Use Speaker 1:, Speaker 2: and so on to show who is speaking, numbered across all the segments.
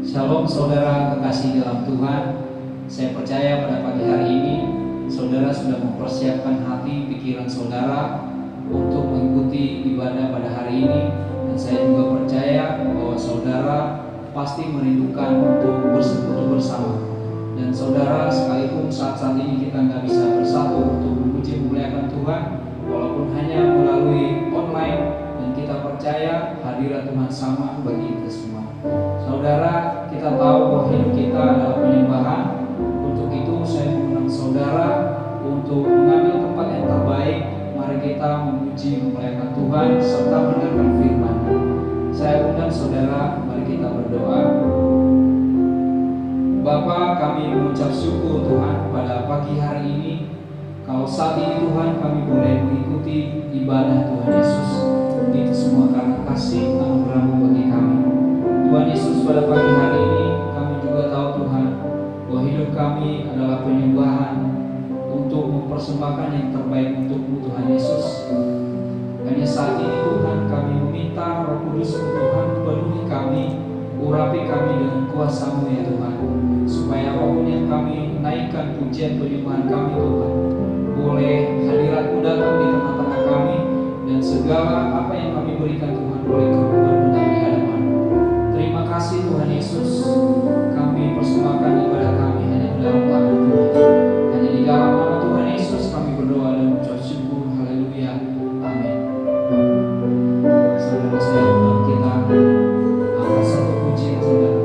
Speaker 1: Shalom saudara kekasih dalam Tuhan. Saya percaya pada pagi hari ini saudara sudah mempersiapkan hati pikiran saudara untuk mengikuti ibadah pada hari ini. Dan saya juga percaya bahwa saudara pasti merindukan untuk bersekutu bersama. Dan saudara, sekalipun saat ini kita nggak bisa bersatu untuk memuji memuliakan Tuhan, walaupun hanya melalui online, dan kita percaya hadirat Tuhan sama bagi kita semua. Saudara, kita tahu bahwa hidup kita adalah penyembahan. Untuk itu saya mengundang saudara untuk mengambil tempat yang terbaik. Mari kita memuji memuliakan Tuhan serta mendengarkan firman. Saya undang saudara, mari kita berdoa. Bapa, kami mengucap syukur Tuhan pada pagi hari ini. Kalau saat ini Tuhan kami boleh mengikuti ibadah Tuhan Yesus, itu semua karena kasih anugerah-Mu bagi kami. Tuhan Yesus, pada pagi hari ini kami juga tahu Tuhan bahwa hidup kami adalah penyembahan untuk mempersembahkan yang terbaik untuk-Mu Tuhan Yesus. Hanya saat ini Tuhan kami meminta Roh Kudus Tuhan penuhi kami, urapi kami dengan kuasa-Mu ya Tuhan, supaya apapun yang kami naikkan pujian penyembahan kami Tuhan, boleh hadirat-Mu datang di tengah-tengah kami, dan segala apa yang kami berikan Tuhan boleh berbenah di hadapan. Terima kasih Tuhan Yesus, kami persembahkan ibadah kami hanya di dalam tangan Tuhan. Hanya di dalam nama Tuhan Yesus kami berdoa dan mengucap syukur. Haleluya. Amin. Saudara saya undang kita angkat satu pujian saudara.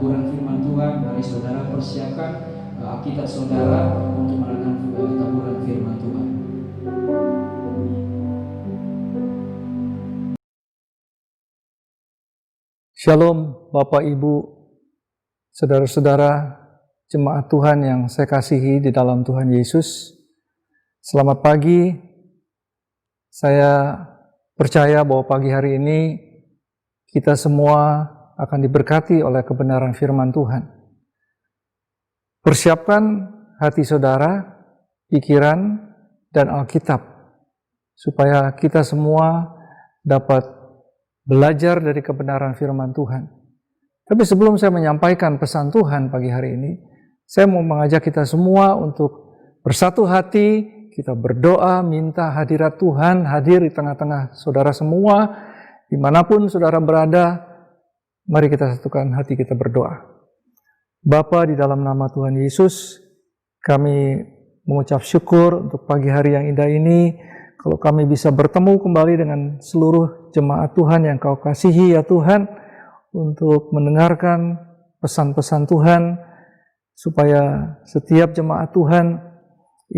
Speaker 1: taburan firman Tuhan. Mari saudara persiapkan Alkitab saudara untuk merenang taburan firman Tuhan.
Speaker 2: Shalom Bapak Ibu, saudara-saudara, jemaat Tuhan yang saya kasihi di dalam Tuhan Yesus. Selamat pagi. Saya percaya bahwa pagi hari ini kita semua akan diberkati oleh kebenaran firman Tuhan. Persiapkan hati saudara, pikiran, dan Alkitab, supaya kita semua dapat belajar dari kebenaran firman Tuhan. Tapi sebelum saya menyampaikan pesan Tuhan pagi hari ini, saya mau mengajak kita semua untuk bersatu hati, kita berdoa, minta hadirat Tuhan hadir di tengah-tengah saudara semua, dimanapun saudara berada. Mari kita satukan hati kita berdoa. Bapa, di dalam nama Tuhan Yesus, kami mengucap syukur untuk pagi hari yang indah ini, kalau kami bisa bertemu kembali dengan seluruh jemaat Tuhan yang Kau kasihi ya Tuhan, untuk mendengarkan pesan-pesan Tuhan, supaya setiap jemaat Tuhan,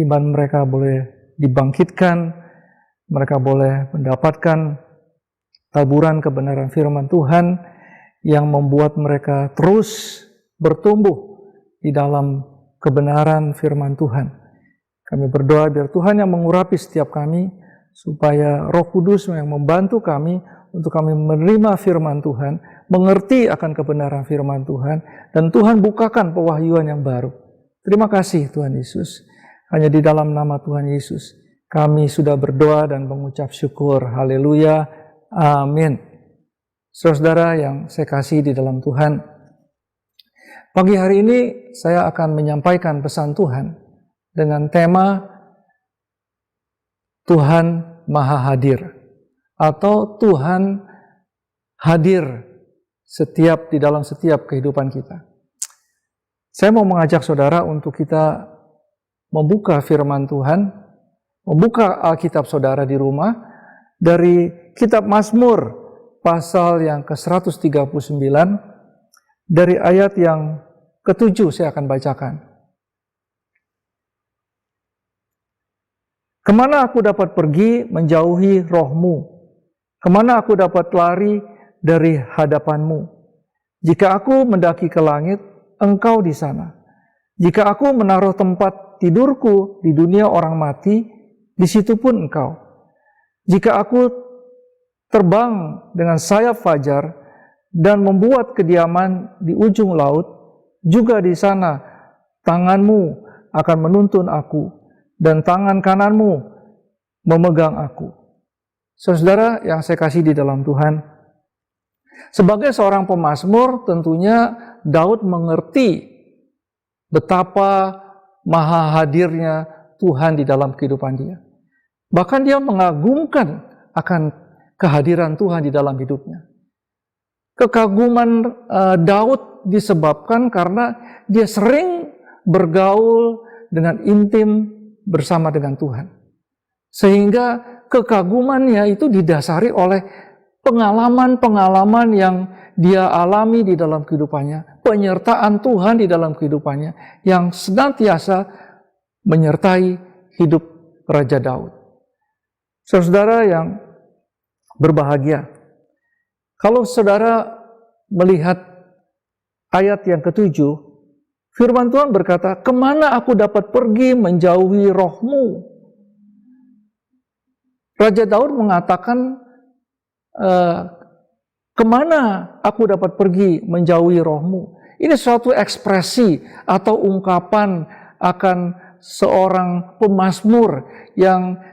Speaker 2: iman mereka boleh dibangkitkan, mereka boleh mendapatkan taburan kebenaran firman Tuhan yang membuat mereka terus bertumbuh di dalam kebenaran firman Tuhan. Kami berdoa biar Tuhan yang mengurapi setiap kami, supaya Roh Kudus yang membantu kami untuk kami menerima firman Tuhan, mengerti akan kebenaran firman Tuhan, dan Tuhan bukakan pewahyuan yang baru. Terima kasih Tuhan Yesus. Hanya di dalam nama Tuhan Yesus kami sudah berdoa dan mengucap syukur. Haleluya. Amin. Saudara yang saya kasih di dalam Tuhan, pagi hari ini saya akan menyampaikan pesan Tuhan dengan tema Tuhan Maha Hadir, atau Tuhan hadir di dalam setiap kehidupan kita. Saya mau mengajak saudara untuk kita membuka firman Tuhan, membuka Alkitab saudara di rumah, dari kitab Mazmur pasal yang ke-139, dari ayat yang ke-7 saya akan bacakan. Kemana aku dapat pergi menjauhi roh-Mu? Kemana aku dapat lari dari hadapan-Mu? Jika aku mendaki ke langit, Engkau di sana. Jika aku menaruh tempat tidurku di dunia orang mati, di situ pun Engkau. Jika aku terbang dengan sayap fajar dan membuat kediaman di ujung laut, juga di sana tangan-Mu akan menuntun aku, dan tangan kananmu memegang aku. Saudara yang saya kasih di dalam Tuhan, sebagai seorang pemazmur, tentunya Daud mengerti betapa maha hadirnya Tuhan di dalam kehidupan dia. Bahkan dia mengagumkan akan kehadiran Tuhan di dalam hidupnya. Kekaguman Daud disebabkan karena dia sering bergaul dengan intim bersama dengan Tuhan. Sehingga kekagumannya itu didasari oleh pengalaman-pengalaman yang dia alami di dalam kehidupannya, penyertaan Tuhan di dalam kehidupannya yang senantiasa menyertai hidup Raja Daud. Saudara yang berbahagia, kalau saudara melihat ayat yang ke-7, firman Tuhan berkata, kemana aku dapat pergi menjauhi roh-Mu? Raja Daud mengatakan, kemana aku dapat pergi menjauhi roh-Mu? Ini suatu ekspresi atau ungkapan akan seorang pemazmur yang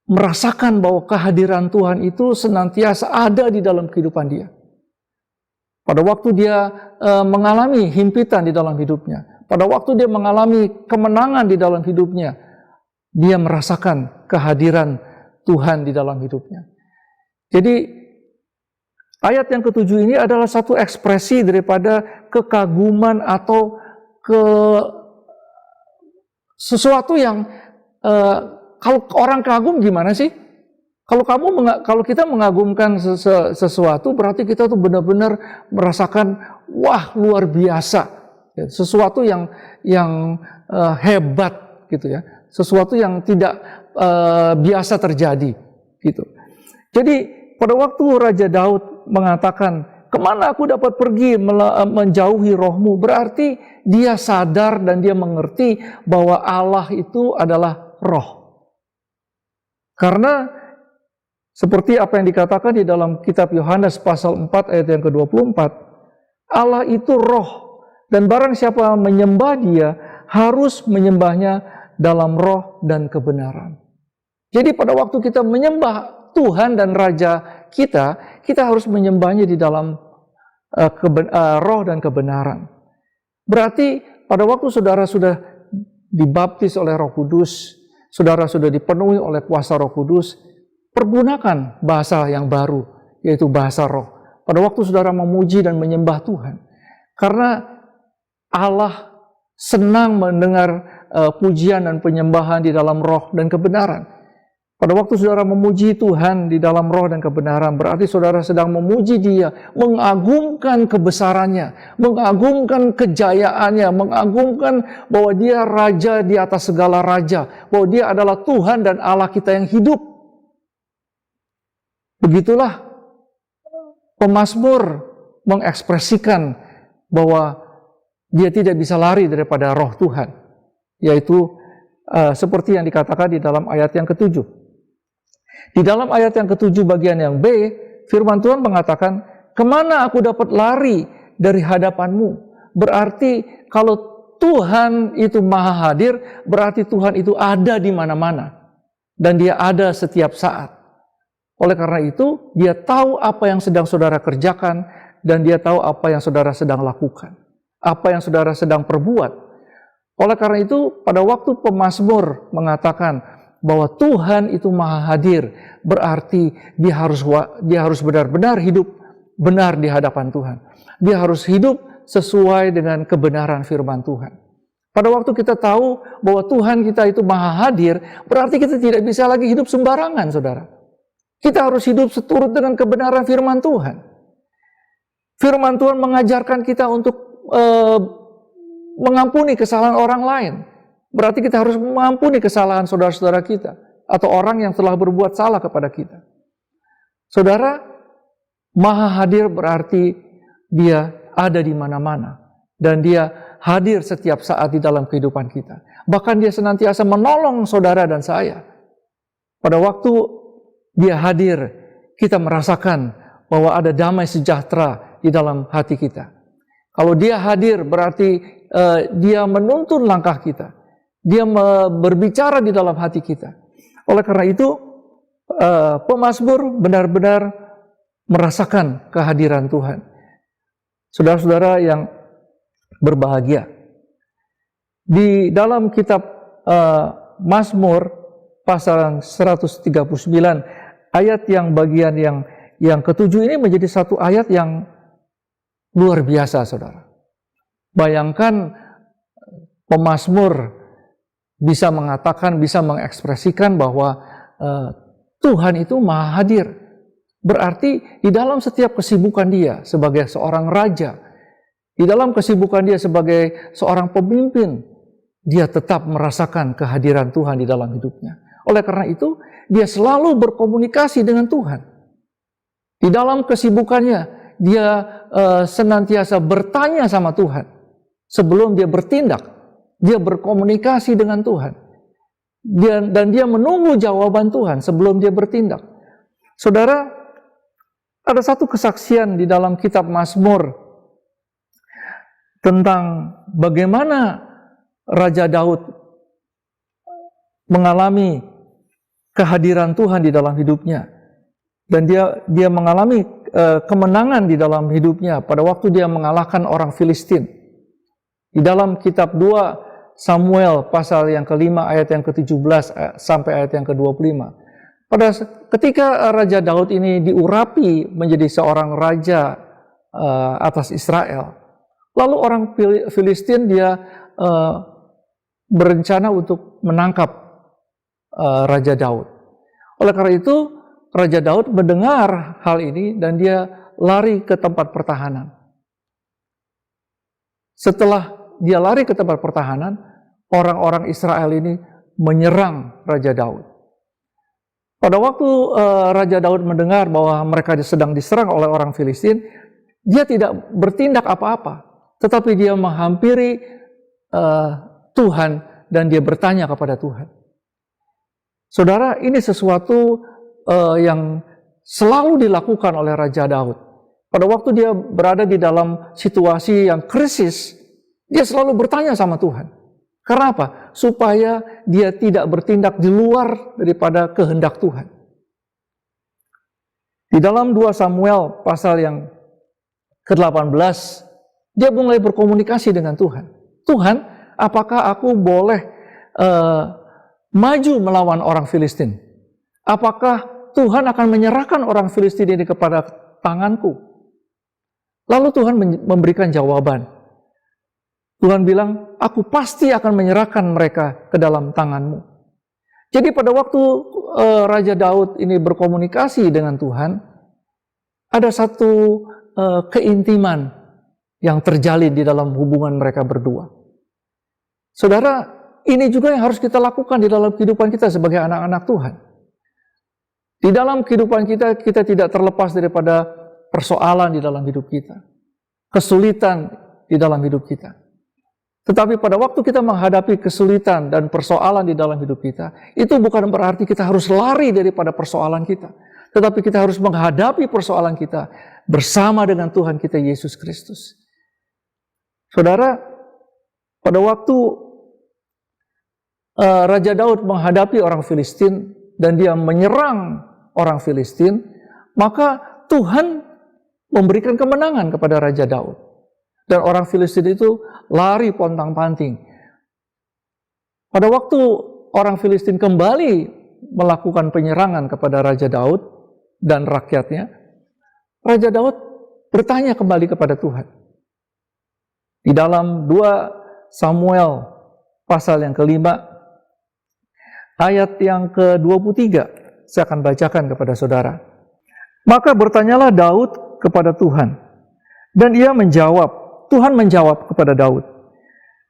Speaker 2: merasakan bahwa kehadiran Tuhan itu senantiasa ada di dalam kehidupan dia. Pada waktu dia mengalami himpitan di dalam hidupnya, pada waktu dia mengalami kemenangan di dalam hidupnya, dia merasakan kehadiran Tuhan di dalam hidupnya. Jadi ayat yang ke-7 ini adalah satu ekspresi daripada kekaguman atau sesuatu yang kalau orang kagum gimana sih? Kalau kita mengagumkan sesuatu, berarti kita tuh benar-benar merasakan wah luar biasa, sesuatu yang hebat gitu ya, sesuatu yang tidak biasa terjadi gitu. Jadi pada waktu Raja Daud mengatakan, kemana aku dapat pergi menjauhi rohmu, berarti dia sadar dan dia mengerti bahwa Allah itu adalah roh. Karena seperti apa yang dikatakan di dalam kitab Yohanes pasal 4 ayat yang ke-24, Allah itu roh, dan barang siapa menyembah dia harus menyembahnya dalam roh dan kebenaran. Jadi pada waktu kita menyembah Tuhan dan Raja kita harus menyembahnya di dalam roh dan kebenaran. Berarti pada waktu saudara sudah dibaptis oleh Roh Kudus, saudara sudah dipenuhi oleh kuasa Roh Kudus, pergunakan bahasa yang baru, yaitu bahasa roh. Pada waktu saudara memuji dan menyembah Tuhan. Karena Allah senang mendengar pujian dan penyembahan di dalam roh dan kebenaran. Pada waktu saudara memuji Tuhan di dalam roh dan kebenaran, berarti saudara sedang memuji Dia, mengagumkan kebesarannya, mengagumkan kejayaannya, mengagumkan bahwa Dia Raja di atas segala raja, bahwa Dia adalah Tuhan dan Allah kita yang hidup. Begitulah pemazmur mengekspresikan bahwa dia tidak bisa lari daripada roh Tuhan, yaitu seperti yang dikatakan di dalam ayat yang ke-7. Di dalam ayat yang ke-7 bagian yang B, firman Tuhan mengatakan, kemana aku dapat lari dari hadapanmu? Berarti kalau Tuhan itu maha hadir, berarti Tuhan itu ada di mana-mana. Dan dia ada setiap saat. Oleh karena itu, dia tahu apa yang sedang saudara kerjakan, dan dia tahu apa yang saudara sedang lakukan, apa yang saudara sedang perbuat. Oleh karena itu, pada waktu pemazmur mengatakan bahwa Tuhan itu maha hadir, berarti dia harus benar-benar hidup benar di hadapan Tuhan. Dia harus hidup sesuai dengan kebenaran firman Tuhan. Pada waktu kita tahu bahwa Tuhan kita itu maha hadir, berarti kita tidak bisa lagi hidup sembarangan, saudara. Kita harus hidup seturut dengan kebenaran firman Tuhan. Firman Tuhan mengajarkan kita untuk mengampuni kesalahan orang lain. Berarti kita harus mengampuni kesalahan saudara-saudara kita atau orang yang telah berbuat salah kepada kita. Saudara, maha hadir berarti dia ada di mana-mana. Dan dia hadir setiap saat di dalam kehidupan kita. Bahkan dia senantiasa menolong saudara dan saya. Pada waktu dia hadir, kita merasakan bahwa ada damai sejahtera di dalam hati kita. Kalau dia hadir, berarti dia menuntun langkah kita. Dia berbicara di dalam hati kita. Oleh karena itu, pemazmur benar-benar merasakan kehadiran Tuhan. Saudara-saudara yang berbahagia, di dalam kitab Mazmur pasal 139, ayat yang bagian yang ke-7 ini menjadi satu ayat yang luar biasa, saudara. Bayangkan pemazmur bisa mengatakan, bisa mengekspresikan bahwa Tuhan itu maha hadir. Berarti di dalam setiap kesibukan dia sebagai seorang raja, di dalam kesibukan dia sebagai seorang pemimpin, dia tetap merasakan kehadiran Tuhan di dalam hidupnya. Oleh karena itu, dia selalu berkomunikasi dengan Tuhan. Di dalam kesibukannya, dia senantiasa bertanya sama Tuhan. Sebelum dia bertindak, dia berkomunikasi dengan Tuhan. Dan dia menunggu jawaban Tuhan sebelum dia bertindak. Saudara, ada satu kesaksian di dalam kitab Mazmur tentang bagaimana Raja Daud mengalami kehadiran Tuhan di dalam hidupnya. Dan dia mengalami kemenangan di dalam hidupnya pada waktu dia mengalahkan orang Filistin. Di dalam kitab 2 Samuel pasal yang kelima ayat yang ke-17 sampai ayat yang ke-25. Ketika Raja Daud ini diurapi menjadi seorang raja atas Israel, lalu orang Filistin dia berencana untuk menangkap Raja Daud. Oleh karena itu, Raja Daud mendengar hal ini dan dia lari ke tempat pertahanan. Setelah dia lari ke tempat pertahanan, orang-orang Israel ini menyerang Raja Daud. Pada waktu Raja Daud mendengar bahwa mereka sedang diserang oleh orang Filistin, dia tidak bertindak apa-apa, tetapi dia menghampiri Tuhan dan dia bertanya kepada Tuhan. Saudara, ini sesuatu yang selalu dilakukan oleh Raja Daud. Pada waktu dia berada di dalam situasi yang krisis, dia selalu bertanya sama Tuhan. Karena apa? Supaya dia tidak bertindak di luar daripada kehendak Tuhan. Di dalam 2 Samuel pasal yang ke-18, dia mulai berkomunikasi dengan Tuhan. Tuhan, apakah aku boleh maju melawan orang Filistin? Apakah Tuhan akan menyerahkan orang Filistin ini kepada tanganku? Lalu Tuhan memberikan jawaban. Tuhan bilang, aku pasti akan menyerahkan mereka ke dalam tanganmu. Jadi pada waktu Raja Daud ini berkomunikasi dengan Tuhan, ada satu keintiman yang terjalin di dalam hubungan mereka berdua. Saudara, ini juga yang harus kita lakukan di dalam kehidupan kita sebagai anak-anak Tuhan. Di dalam kehidupan kita, kita tidak terlepas daripada persoalan di dalam hidup kita, kesulitan di dalam hidup kita. Tetapi pada waktu kita menghadapi kesulitan dan persoalan di dalam hidup kita, itu bukan berarti kita harus lari daripada persoalan kita. Tetapi kita harus menghadapi persoalan kita bersama dengan Tuhan kita Yesus Kristus. Saudara, pada waktu Raja Daud menghadapi orang Filistin dan dia menyerang orang Filistin, maka Tuhan memberikan kemenangan kepada Raja Daud. Dan orang Filistin itu lari pontang-panting. Pada waktu orang Filistin kembali melakukan penyerangan kepada Raja Daud dan rakyatnya, Raja Daud bertanya kembali kepada Tuhan. Di dalam 2 Samuel pasal yang ke-5, ayat yang ke-23, saya akan bacakan kepada saudara. Maka bertanyalah Daud kepada Tuhan, dan ia menjawab, Tuhan menjawab kepada Daud,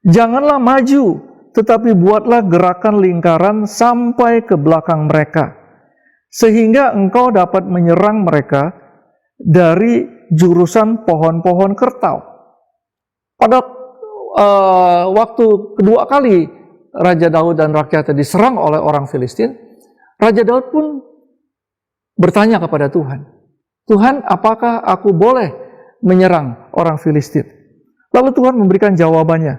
Speaker 2: janganlah maju, tetapi buatlah gerakan lingkaran sampai ke belakang mereka, sehingga engkau dapat menyerang mereka dari jurusan pohon-pohon kertau. Pada waktu kedua kali Raja Daud dan rakyatnya diserang oleh orang Filistin, Raja Daud pun bertanya kepada Tuhan, Tuhan, apakah aku boleh menyerang orang Filistin? Lalu Tuhan memberikan jawabannya.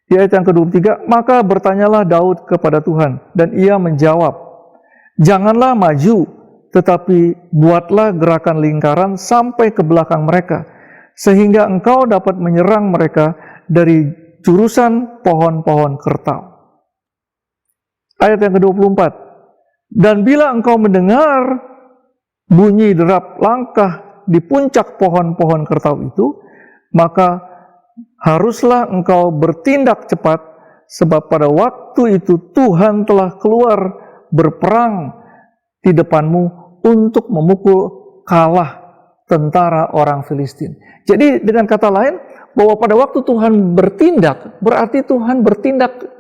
Speaker 2: Di ayat yang ke-23, maka bertanyalah Daud kepada Tuhan, dan ia menjawab, janganlah maju, tetapi buatlah gerakan lingkaran sampai ke belakang mereka, sehingga engkau dapat menyerang mereka dari jurusan pohon-pohon kertau. Ayat yang ke-24, dan bila engkau mendengar bunyi derap langkah di puncak pohon-pohon kertau itu, maka haruslah engkau bertindak cepat, sebab pada waktu itu Tuhan telah keluar berperang di depanmu untuk memukul kalah tentara orang Filistin. Jadi dengan kata lain, bahwa pada waktu Tuhan bertindak, berarti Tuhan bertindak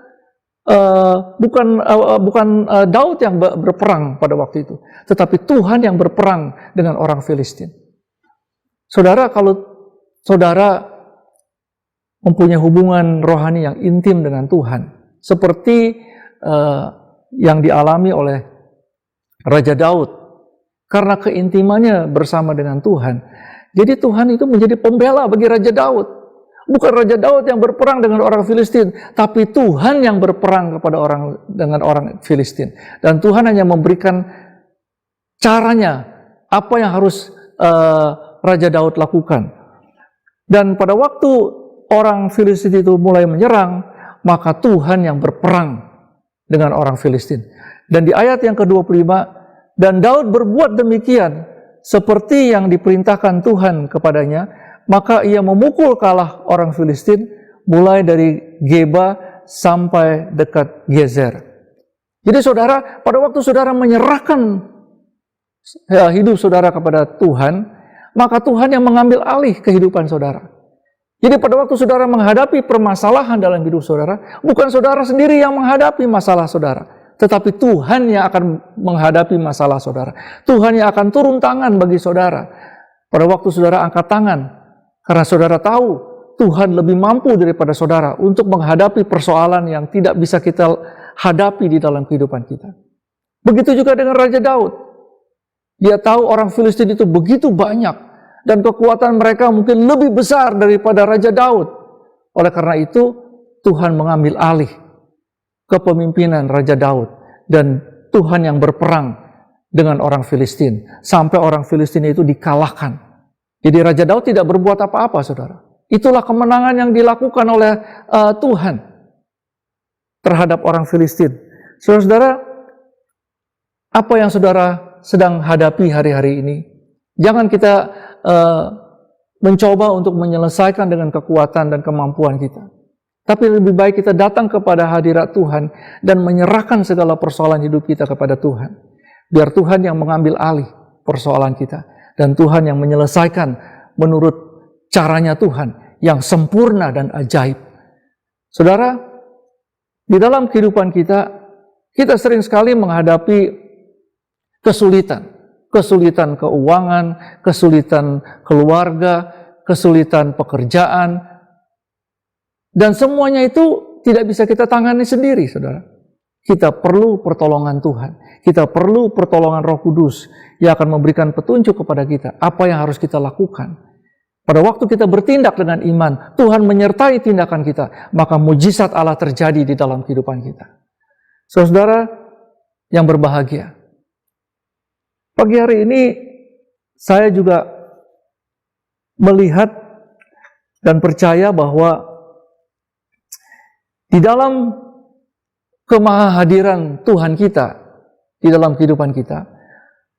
Speaker 2: bukan Daud yang berperang pada waktu itu, tetapi Tuhan yang berperang dengan orang Filistin. Saudara, kalau saudara mempunyai hubungan rohani yang intim dengan Tuhan, seperti yang dialami oleh Raja Daud, karena keintimannya bersama dengan Tuhan, jadi Tuhan itu menjadi pembela bagi Raja Daud. Bukan Raja Daud yang berperang dengan orang Filistin, tapi Tuhan yang berperang dengan orang Filistin. Dan Tuhan hanya memberikan caranya, apa yang harus Raja Daud lakukan. Dan pada waktu orang Filistin itu mulai menyerang, maka Tuhan yang berperang dengan orang Filistin. Dan di ayat yang ke-25, dan Daud berbuat demikian seperti yang diperintahkan Tuhan kepadanya, maka ia memukul kalah orang Filistin mulai dari Geba sampai dekat Gezer. Jadi saudara, pada waktu saudara menyerahkan hidup saudara kepada Tuhan, maka Tuhan yang mengambil alih kehidupan saudara. Jadi pada waktu saudara menghadapi permasalahan dalam hidup saudara, bukan saudara sendiri yang menghadapi masalah saudara, tetapi Tuhan yang akan menghadapi masalah saudara. Tuhan yang akan turun tangan bagi saudara pada waktu saudara angkat tangan, karena saudara tahu Tuhan lebih mampu daripada saudara untuk menghadapi persoalan yang tidak bisa kita hadapi di dalam kehidupan kita. Begitu juga dengan Raja Daud. Dia tahu orang Filistin itu begitu banyak, dan kekuatan mereka mungkin lebih besar daripada Raja Daud. Oleh karena itu, Tuhan mengambil alih kepemimpinan Raja Daud, dan Tuhan yang berperang dengan orang Filistin, sampai orang Filistin itu dikalahkan. Jadi Raja Daud tidak berbuat apa-apa, saudara. Itulah kemenangan yang dilakukan oleh Tuhan terhadap orang Filistin. Saudara-saudara, apa yang saudara sedang hadapi hari-hari ini, jangan kita mencoba untuk menyelesaikan dengan kekuatan dan kemampuan kita. Tapi lebih baik kita datang kepada hadirat Tuhan dan menyerahkan segala persoalan hidup kita kepada Tuhan. Biar Tuhan yang mengambil alih persoalan kita, dan Tuhan yang menyelesaikan menurut caranya Tuhan yang sempurna dan ajaib. Saudara, di dalam kehidupan kita, kita sering sekali menghadapi kesulitan. Kesulitan keuangan, kesulitan keluarga, kesulitan pekerjaan, dan semuanya itu tidak bisa kita tangani sendiri, saudara. Kita perlu pertolongan Tuhan. Kita perlu pertolongan Roh Kudus yang akan memberikan petunjuk kepada kita apa yang harus kita lakukan. Pada waktu kita bertindak dengan iman, Tuhan menyertai tindakan kita, maka mujizat Allah terjadi di dalam kehidupan kita. Saudara yang berbahagia, pagi hari ini saya juga melihat dan percaya bahwa di dalam kemahahadiran Tuhan kita, di dalam kehidupan kita,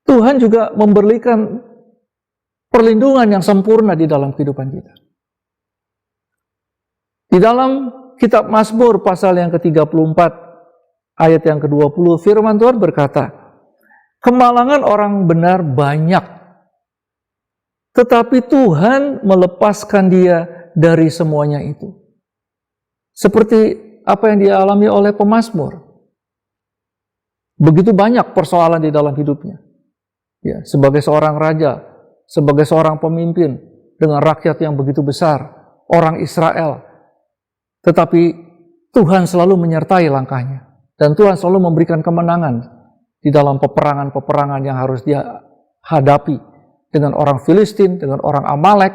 Speaker 2: Tuhan juga memberikan perlindungan yang sempurna di dalam kehidupan kita. Di dalam kitab Mazmur pasal yang ke-34, ayat yang ke-20, firman Tuhan berkata, "Kemalangan orang benar banyak, tetapi Tuhan melepaskan dia dari semuanya itu." Seperti apa yang dialami oleh pemazmur. Begitu banyak persoalan di dalam hidupnya. Ya, sebagai seorang raja, sebagai seorang pemimpin dengan rakyat yang begitu besar, orang Israel. Tetapi Tuhan selalu menyertai langkahnya, dan Tuhan selalu memberikan kemenangan di dalam peperangan-peperangan yang harus dia hadapi dengan orang Filistin, dengan orang Amalek.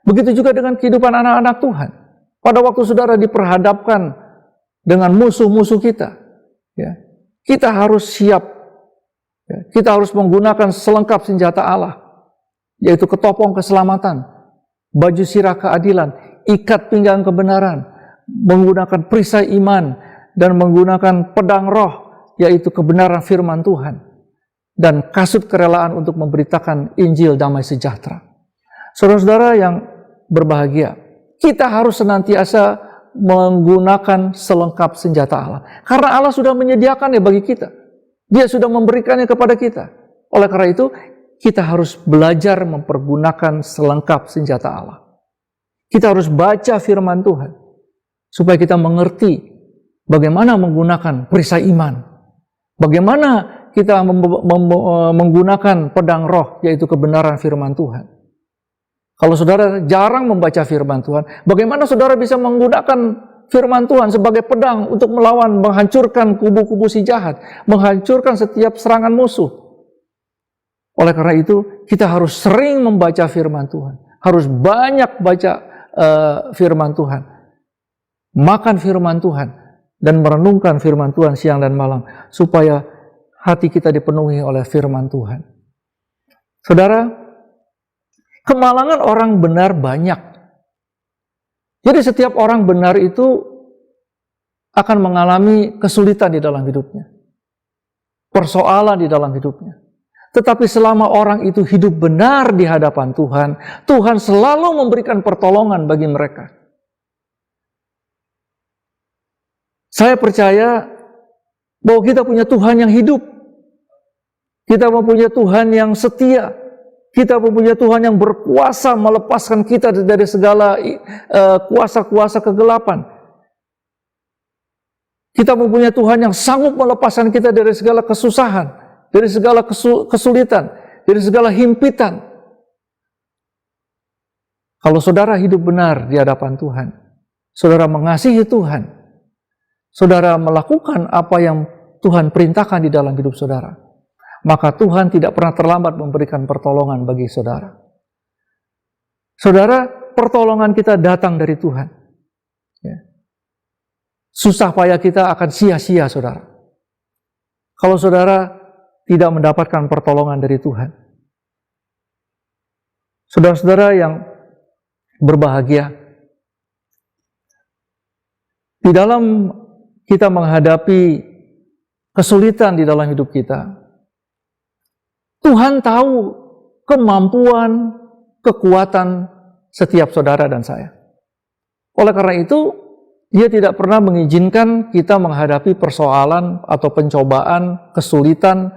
Speaker 2: Begitu juga dengan kehidupan anak-anak Tuhan. Pada waktu saudara diperhadapkan dengan musuh-musuh kita, ya, kita harus siap. Ya, kita harus menggunakan selengkap senjata Allah, yaitu ketopong keselamatan, baju sirah keadilan, ikat pinggang kebenaran, menggunakan perisai iman, dan menggunakan pedang roh, yaitu kebenaran firman Tuhan, dan kasut kerelaan untuk memberitakan Injil damai sejahtera. Saudara-saudara yang berbahagia, kita harus senantiasa menggunakan selengkap senjata Allah. Karena Allah sudah menyediakannya bagi kita. Dia sudah memberikannya kepada kita. Oleh karena itu, kita harus belajar mempergunakan selengkap senjata Allah. Kita harus baca firman Tuhan, supaya kita mengerti bagaimana menggunakan perisai iman. Bagaimana kita menggunakan pedang roh, yaitu kebenaran firman Tuhan. Kalau saudara jarang membaca firman Tuhan, bagaimana saudara bisa menggunakan firman Tuhan sebagai pedang untuk melawan, menghancurkan kubu-kubu si jahat, menghancurkan setiap serangan musuh? Oleh karena itu, kita harus sering membaca firman Tuhan, harus banyak baca firman Tuhan, makan firman Tuhan, dan merenungkan firman Tuhan siang dan malam, supaya hati kita dipenuhi oleh firman Tuhan. Saudara, kemalangan orang benar banyak. Jadi setiap orang benar itu akan mengalami kesulitan di dalam hidupnya, persoalan di dalam hidupnya. Tetapi selama orang itu hidup benar di hadapan Tuhan, Tuhan selalu memberikan pertolongan bagi mereka. Saya percaya bahwa kita punya Tuhan yang hidup. Kita mempunyai Tuhan yang setia. Kita mempunyai Tuhan yang berkuasa melepaskan kita dari segala kuasa-kuasa kegelapan. Kita mempunyai Tuhan yang sanggup melepaskan kita dari segala kesusahan, dari segala kesulitan, dari segala himpitan. Kalau saudara hidup benar di hadapan Tuhan, saudara mengasihi Tuhan, saudara melakukan apa yang Tuhan perintahkan di dalam hidup saudara, maka Tuhan tidak pernah terlambat memberikan pertolongan bagi saudara. Saudara, pertolongan kita datang dari Tuhan. Ya. Susah payah kita akan sia-sia, saudara, kalau saudara tidak mendapatkan pertolongan dari Tuhan. Saudara-saudara yang berbahagia, di dalam kita menghadapi kesulitan di dalam hidup kita, Tuhan tahu kemampuan, kekuatan setiap saudara dan saya. Oleh karena itu, Dia tidak pernah mengizinkan kita menghadapi persoalan atau pencobaan, kesulitan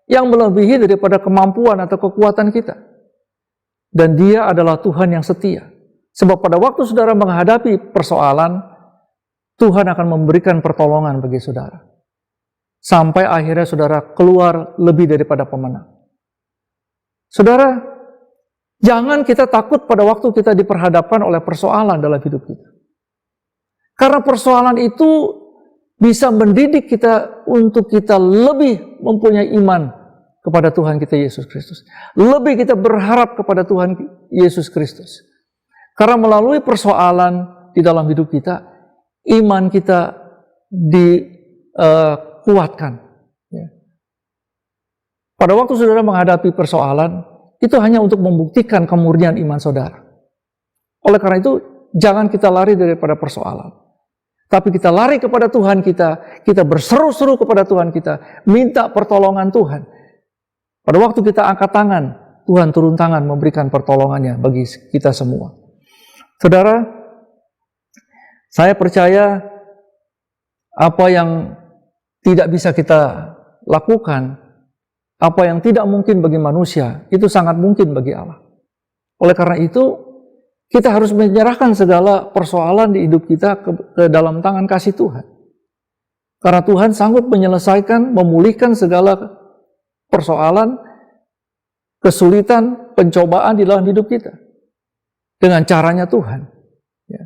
Speaker 2: yang melebihi daripada kemampuan atau kekuatan kita. Dan Dia adalah Tuhan yang setia. Sebab pada waktu saudara menghadapi persoalan, Tuhan akan memberikan pertolongan bagi saudara. Sampai akhirnya saudara keluar lebih daripada pemenang. Saudara, jangan kita takut pada waktu kita diperhadapkan oleh persoalan dalam hidup kita. Karena persoalan itu bisa mendidik kita untuk kita lebih mempunyai iman kepada Tuhan kita Yesus Kristus. Lebih kita berharap kepada Tuhan Yesus Kristus. Karena melalui persoalan di dalam hidup kita, iman kita dikuatkan. Pada waktu saudara menghadapi persoalan, itu hanya untuk membuktikan kemurnian iman saudara. Oleh karena itu, jangan kita lari daripada persoalan. Tapi kita lari kepada Tuhan kita berseru-seru kepada Tuhan kita, minta pertolongan Tuhan. Pada waktu kita angkat tangan, Tuhan turun tangan memberikan pertolongannya bagi kita semua. Saudara, saya percaya apa yang tidak bisa kita lakukan, apa yang tidak mungkin bagi manusia, itu sangat mungkin bagi Allah. Oleh karena itu, kita harus menyerahkan segala persoalan di hidup kita ke dalam tangan kasih Tuhan. Karena Tuhan sanggup menyelesaikan, memulihkan segala persoalan, kesulitan, pencobaan di dalam hidup kita. Dengan caranya Tuhan. Ya.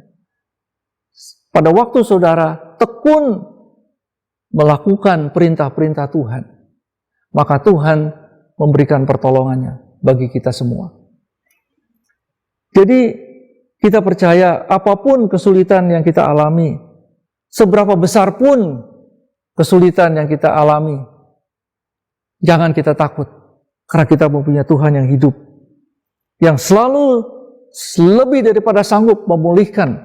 Speaker 2: Pada waktu saudara tekun melakukan perintah-perintah Tuhan, maka Tuhan memberikan pertolongannya bagi kita semua. Jadi kita percaya apapun kesulitan yang kita alami, seberapa besar pun kesulitan yang kita alami, jangan kita takut, karena kita mempunyai Tuhan yang hidup, yang selalu lebih daripada sanggup memulihkan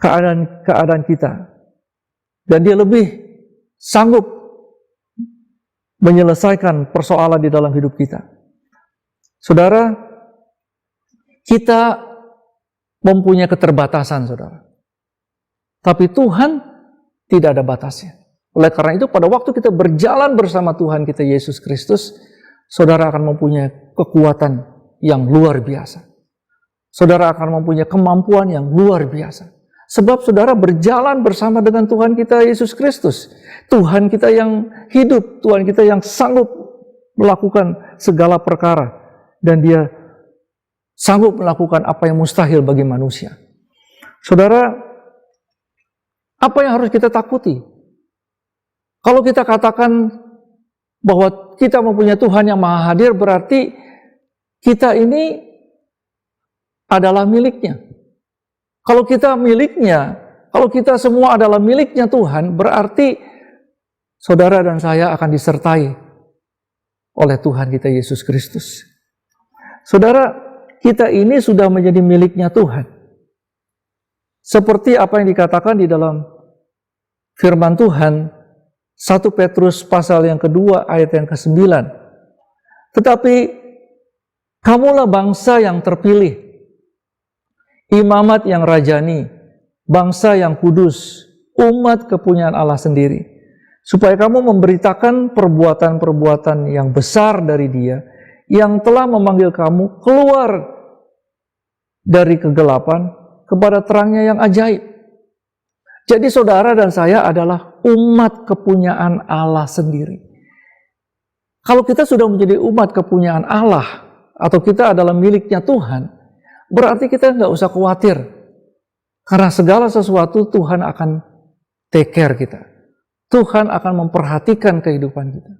Speaker 2: keadaan kita. Dan Dia lebih sanggup menyelesaikan persoalan di dalam hidup kita. Saudara, kita mempunyai keterbatasan, saudara. Tapi Tuhan tidak ada batasnya. Oleh karena itu, pada waktu kita berjalan bersama Tuhan kita Yesus Kristus, saudara akan mempunyai kekuatan yang luar biasa. Saudara akan mempunyai kemampuan yang luar biasa. Sebab saudara berjalan bersama dengan Tuhan kita Yesus Kristus. Tuhan kita yang hidup, Tuhan kita yang sanggup melakukan segala perkara. Dan Dia sanggup melakukan apa yang mustahil bagi manusia. Saudara, apa yang harus kita takuti? Kalau kita katakan bahwa kita mempunyai Tuhan yang maha hadir, berarti kita ini adalah miliknya. Kalau kita miliknya, kalau kita semua adalah miliknya Tuhan, berarti saudara dan saya akan disertai oleh Tuhan kita Yesus Kristus. Saudara, kita ini sudah menjadi miliknya Tuhan. Seperti apa yang dikatakan di dalam firman Tuhan, 1 Petrus pasal yang kedua ayat yang ke-9. Tetapi kamulah bangsa yang terpilih, imamat yang rajani, bangsa yang kudus, umat kepunyaan Allah sendiri, supaya kamu memberitakan perbuatan-perbuatan yang besar dari Dia, yang telah memanggil kamu keluar dari kegelapan kepada terangnya yang ajaib. Jadi saudara dan saya adalah umat kepunyaan Allah sendiri. Kalau kita sudah menjadi umat kepunyaan Allah, atau kita adalah miliknya Tuhan, berarti kita nggak usah khawatir. Karena segala sesuatu Tuhan akan take care kita. Tuhan akan memperhatikan kehidupan kita.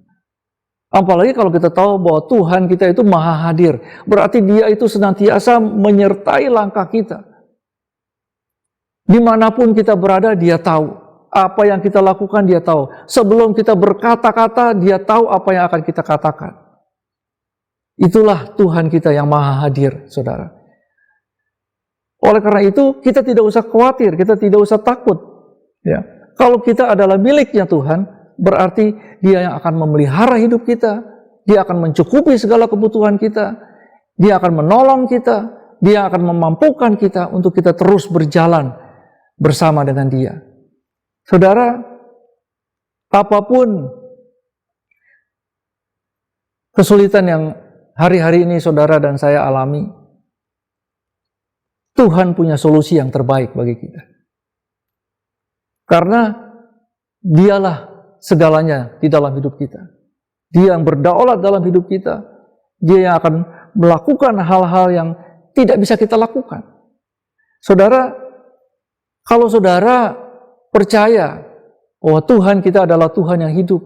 Speaker 2: Apalagi kalau kita tahu bahwa Tuhan kita itu maha hadir. Berarti Dia itu senantiasa menyertai langkah kita. Dimanapun kita berada, Dia tahu. Apa yang kita lakukan, Dia tahu. Sebelum kita berkata-kata, Dia tahu apa yang akan kita katakan. Itulah Tuhan kita yang maha hadir, saudara. Oleh karena itu, kita tidak usah khawatir, kita tidak usah takut. Ya. Kalau kita adalah miliknya Tuhan, berarti Dia yang akan memelihara hidup kita, Dia akan mencukupi segala kebutuhan kita, Dia akan menolong kita, Dia akan memampukan kita untuk kita terus berjalan bersama dengan Dia. Saudara, apapun kesulitan yang hari-hari ini saudara dan saya alami, Tuhan punya solusi yang terbaik bagi kita. Karena Dialah segalanya di dalam hidup kita. Dia yang berdaulat dalam hidup kita. Dia yang akan melakukan hal-hal yang tidak bisa kita lakukan. Saudara, kalau saudara percaya bahwa Tuhan kita adalah Tuhan yang hidup,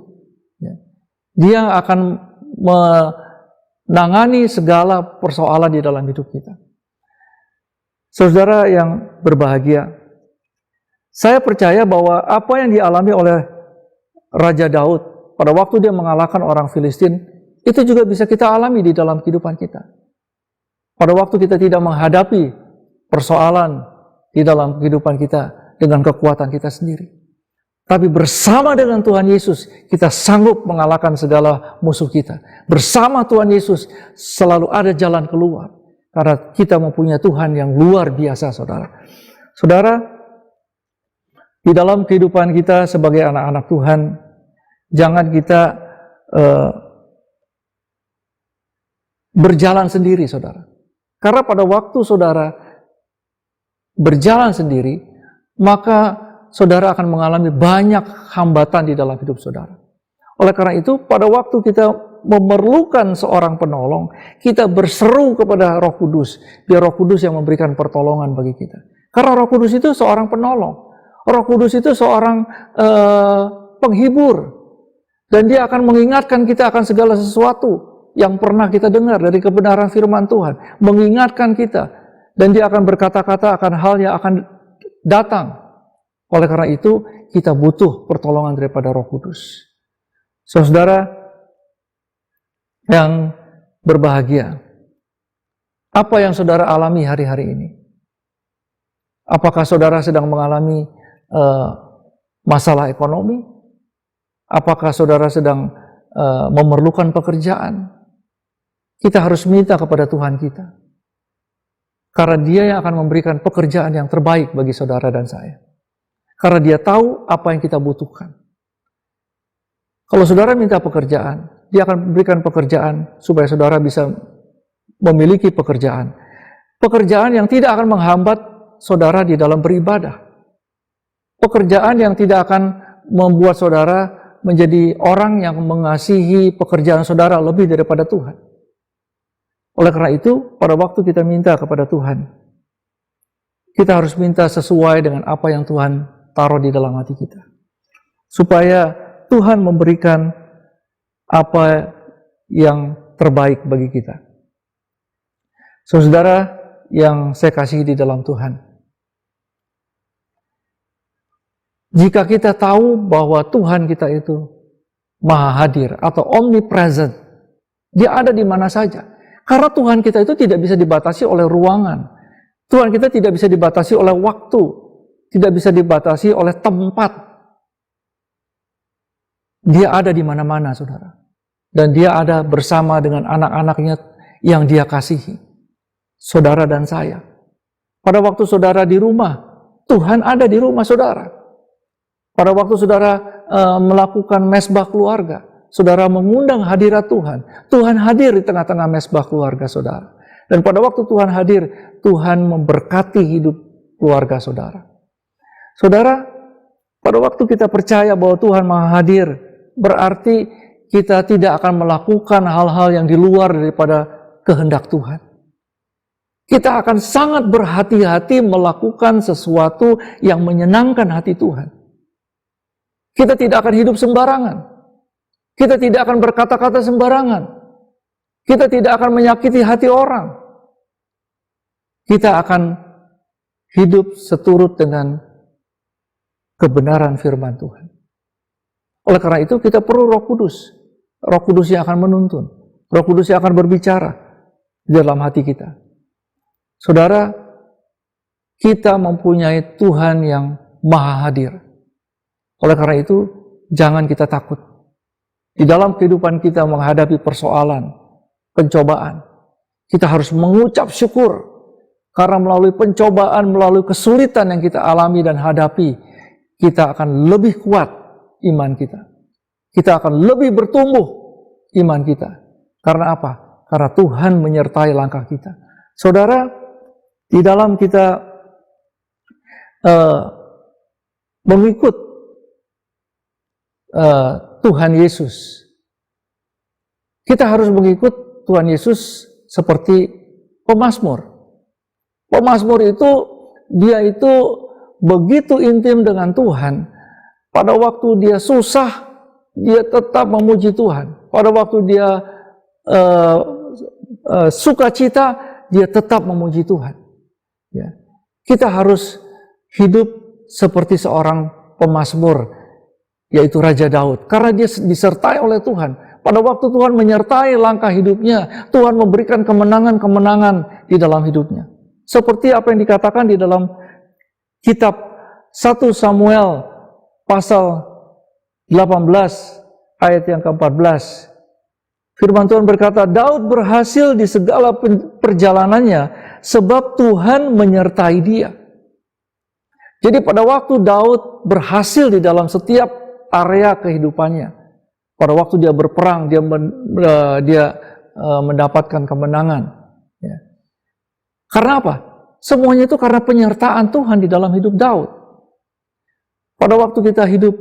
Speaker 2: Dia akan menangani segala persoalan di dalam hidup kita. Saudara yang berbahagia, saya percaya bahwa apa yang dialami oleh Raja Daud pada waktu dia mengalahkan orang Filistin, itu juga bisa kita alami di dalam kehidupan kita. Pada waktu kita tidak menghadapi persoalan di dalam kehidupan kita dengan kekuatan kita sendiri. Tapi bersama dengan Tuhan Yesus, kita sanggup mengalahkan segala musuh kita. Bersama Tuhan Yesus selalu ada jalan keluar. Karena kita mempunyai Tuhan yang luar biasa, saudara. Saudara, di dalam kehidupan kita sebagai anak-anak Tuhan, jangan kita berjalan sendiri, saudara. Karena pada waktu saudara berjalan sendiri, maka saudara akan mengalami banyak hambatan di dalam hidup saudara. Oleh karena itu, pada waktu kita memerlukan seorang penolong, kita berseru kepada Roh Kudus, biar Roh Kudus yang memberikan pertolongan bagi kita. Karena Roh Kudus itu seorang penolong. Roh Kudus itu seorang penghibur, dan Dia akan mengingatkan kita akan segala sesuatu yang pernah kita dengar dari kebenaran firman Tuhan, mengingatkan kita, dan Dia akan berkata-kata akan hal yang akan datang. Oleh karena itu, kita butuh pertolongan daripada Roh Kudus. Saudara yang berbahagia, apa yang saudara alami hari-hari ini? Apakah saudara sedang mengalami masalah ekonomi? Apakah saudara sedang memerlukan pekerjaan? Kita harus minta kepada Tuhan kita. Karena Dia yang akan memberikan pekerjaan yang terbaik bagi saudara dan saya. Karena Dia tahu apa yang kita butuhkan. Kalau saudara minta pekerjaan, Dia akan memberikan pekerjaan supaya saudara bisa memiliki pekerjaan. Pekerjaan yang tidak akan menghambat saudara di dalam beribadah. Pekerjaan yang tidak akan membuat saudara menjadi orang yang mengasihi pekerjaan saudara lebih daripada Tuhan. Oleh karena itu, pada waktu kita minta kepada Tuhan, kita harus minta sesuai dengan apa yang Tuhan taruh di dalam hati kita. Supaya Tuhan memberikan apa yang terbaik bagi kita. Saudara yang saya kasihi di dalam Tuhan, jika kita tahu bahwa Tuhan kita itu maha hadir atau omnipresent, Dia ada di mana saja. Karena Tuhan kita itu tidak bisa dibatasi oleh ruangan. Tuhan kita tidak bisa dibatasi oleh waktu, tidak bisa dibatasi oleh tempat. Dia ada di mana-mana, saudara. Dan Dia ada bersama dengan anak-anaknya yang Dia kasihi. Saudara dan saya. Pada waktu saudara di rumah, Tuhan ada di rumah saudara. Pada waktu saudara melakukan mesbah keluarga, saudara mengundang hadirat Tuhan. Tuhan hadir di tengah-tengah mesbah keluarga saudara. Dan pada waktu Tuhan hadir, Tuhan memberkati hidup keluarga saudara. Saudara, pada waktu kita percaya bahwa Tuhan Maha Hadir, berarti kita tidak akan melakukan hal-hal yang di luar daripada kehendak Tuhan. Kita akan sangat berhati-hati melakukan sesuatu yang menyenangkan hati Tuhan. Kita tidak akan hidup sembarangan. Kita tidak akan berkata-kata sembarangan. Kita tidak akan menyakiti hati orang. Kita akan hidup seturut dengan kebenaran firman Tuhan. Oleh karena itu kita perlu Roh Kudus. Roh Kudus yang akan menuntun. Roh Kudus yang akan berbicara di dalam hati kita. Saudara, kita mempunyai Tuhan yang Maha Hadir. Oleh karena itu, jangan kita takut. Di dalam kehidupan kita menghadapi persoalan, pencobaan, kita harus mengucap syukur. Karena melalui pencobaan, melalui kesulitan yang kita alami dan hadapi, kita akan lebih kuat iman kita. Kita akan lebih bertumbuh iman kita. Karena apa? Karena Tuhan menyertai langkah kita. Saudara, di dalam kita mengikut Tuhan Yesus, kita harus mengikut Tuhan Yesus seperti pemazmur. Pemazmur itu, dia itu begitu intim dengan Tuhan. Pada waktu dia susah, dia tetap memuji Tuhan. Pada waktu dia sukacita, dia tetap memuji Tuhan. Ya. Kita harus hidup seperti seorang pemazmur, yaitu Raja Daud. Karena dia disertai oleh Tuhan. Pada waktu Tuhan menyertai langkah hidupnya, Tuhan memberikan kemenangan-kemenangan di dalam hidupnya. Seperti apa yang dikatakan di dalam kitab 1 Samuel pasal 18 ayat yang ke-14. Firman Tuhan berkata, Daud berhasil di segala perjalanannya sebab Tuhan menyertai dia. Jadi pada waktu Daud berhasil di dalam setiap area kehidupannya, pada waktu dia berperang, dia mendapatkan kemenangan. Ya. Karena apa? Semuanya itu karena penyertaan Tuhan di dalam hidup Daud. Pada waktu kita hidup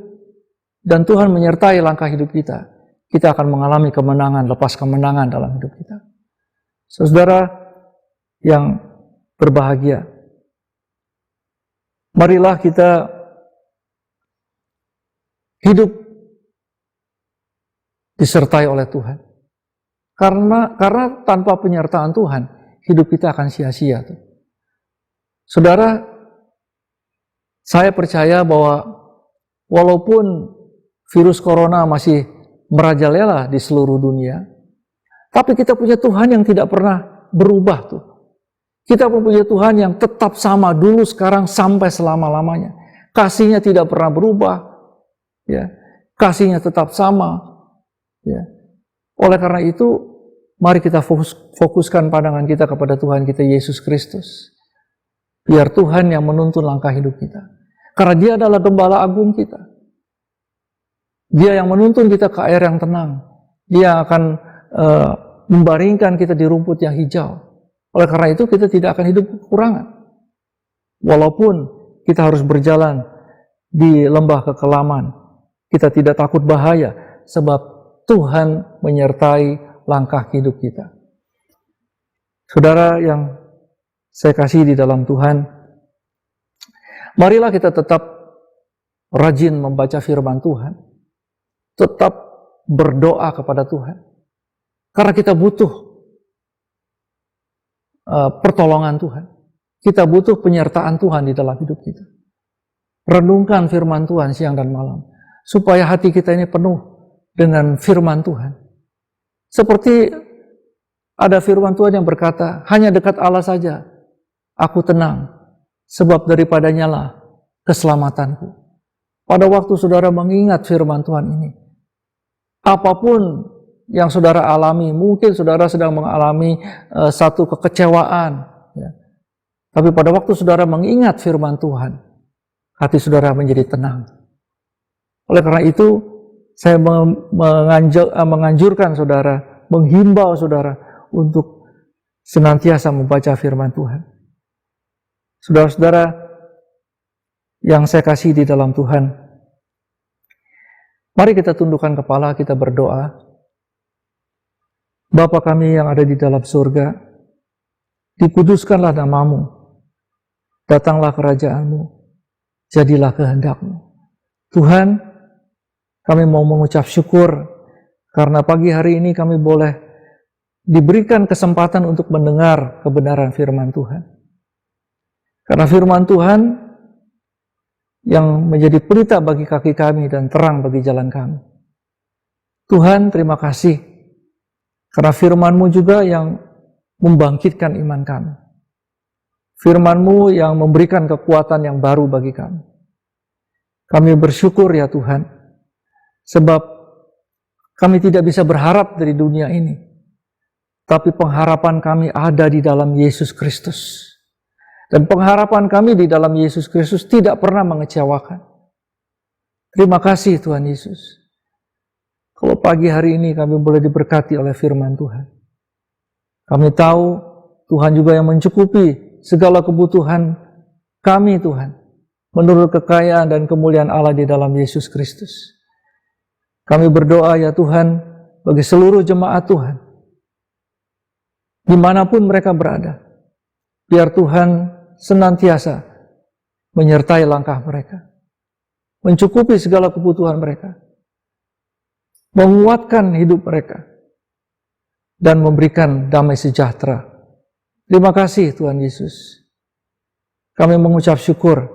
Speaker 2: dan Tuhan menyertai langkah hidup kita, kita akan mengalami kemenangan, lepas kemenangan dalam hidup kita. Saudara yang berbahagia, marilah kita hidup disertai oleh Tuhan. Karena tanpa penyertaan Tuhan, hidup kita akan sia-sia. Saudara, saya percaya bahwa walaupun virus corona masih merajalela di seluruh dunia, tapi kita punya Tuhan yang tidak pernah berubah tuh. Kita mempunyai Tuhan yang tetap sama dulu, sekarang, sampai selama-lamanya. Kasih-Nya tidak pernah berubah. Ya, kasih-Nya tetap sama. Ya. Oleh karena itu, mari kita fokuskan pandangan kita kepada Tuhan kita Yesus Kristus. Biar Tuhan yang menuntun langkah hidup kita. Karena Dia adalah Gembala Agung kita. Dia yang menuntun kita ke air yang tenang. Dia akan membaringkan kita di rumput yang hijau. Oleh karena itu, kita tidak akan hidup kekurangan. Walaupun kita harus berjalan di lembah kekelaman, kita tidak takut bahaya, sebab Tuhan menyertai langkah hidup kita. Saudara yang saya kasih di dalam Tuhan, marilah kita tetap rajin membaca firman Tuhan, tetap berdoa kepada Tuhan, karena kita butuh pertolongan Tuhan, kita butuh penyertaan Tuhan di dalam hidup kita. Renungkan firman Tuhan siang dan malam, supaya hati kita ini penuh dengan firman Tuhan. Seperti ada firman Tuhan yang berkata, hanya dekat Allah saja aku tenang, sebab daripadanya lah keselamatanku. Pada waktu saudara mengingat firman Tuhan ini, apapun yang saudara alami, mungkin saudara sedang mengalami satu kekecewaan, ya. Tapi pada waktu saudara mengingat firman Tuhan, hati saudara menjadi tenang. Oleh karena itu, saya menganjurkan saudara, menghimbau saudara untuk senantiasa membaca firman Tuhan. Saudara-saudara yang saya kasih di dalam Tuhan, mari kita tundukkan kepala, kita berdoa. Bapa kami yang ada di dalam surga, dikuduskanlah nama-Mu, datanglah kerajaan-Mu, jadilah kehendak-Mu. Tuhan, kami mau mengucap syukur karena pagi hari ini kami boleh diberikan kesempatan untuk mendengar kebenaran firman Tuhan. Karena firman Tuhan yang menjadi pelita bagi kaki kami dan terang bagi jalan kami. Tuhan, terima kasih karena firman-Mu juga yang membangkitkan iman kami. Firman-Mu yang memberikan kekuatan yang baru bagi kami. Kami bersyukur ya Tuhan, sebab kami tidak bisa berharap dari dunia ini, tapi pengharapan kami ada di dalam Yesus Kristus. Dan pengharapan kami di dalam Yesus Kristus tidak pernah mengecewakan. Terima kasih Tuhan Yesus. Kalau pagi hari ini kami boleh diberkati oleh firman Tuhan. Kami tahu Tuhan juga yang mencukupi segala kebutuhan kami Tuhan, menurut kekayaan dan kemuliaan Allah di dalam Yesus Kristus. Kami berdoa ya Tuhan bagi seluruh jemaat Tuhan, dimanapun mereka berada, biar Tuhan senantiasa menyertai langkah mereka, mencukupi segala kebutuhan mereka, menguatkan hidup mereka, dan memberikan damai sejahtera. Terima kasih Tuhan Yesus. Kami mengucap syukur.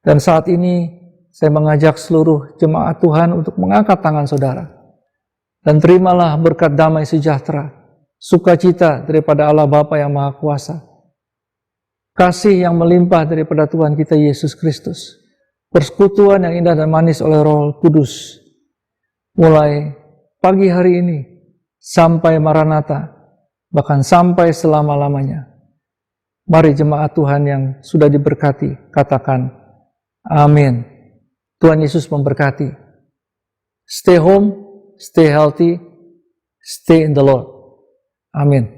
Speaker 2: Dan saat ini saya mengajak seluruh jemaat Tuhan untuk mengangkat tangan saudara. Dan terimalah berkat damai sejahtera, sukacita daripada Allah Bapa yang Maha Kuasa, kasih yang melimpah daripada Tuhan kita Yesus Kristus, persekutuan yang indah dan manis oleh Roh Kudus, mulai pagi hari ini sampai Maranatha, bahkan sampai selama-lamanya. Mari jemaat Tuhan yang sudah diberkati, katakan amin. Tuhan Yesus memberkati. Stay home, stay healthy, stay in the Lord. Amin.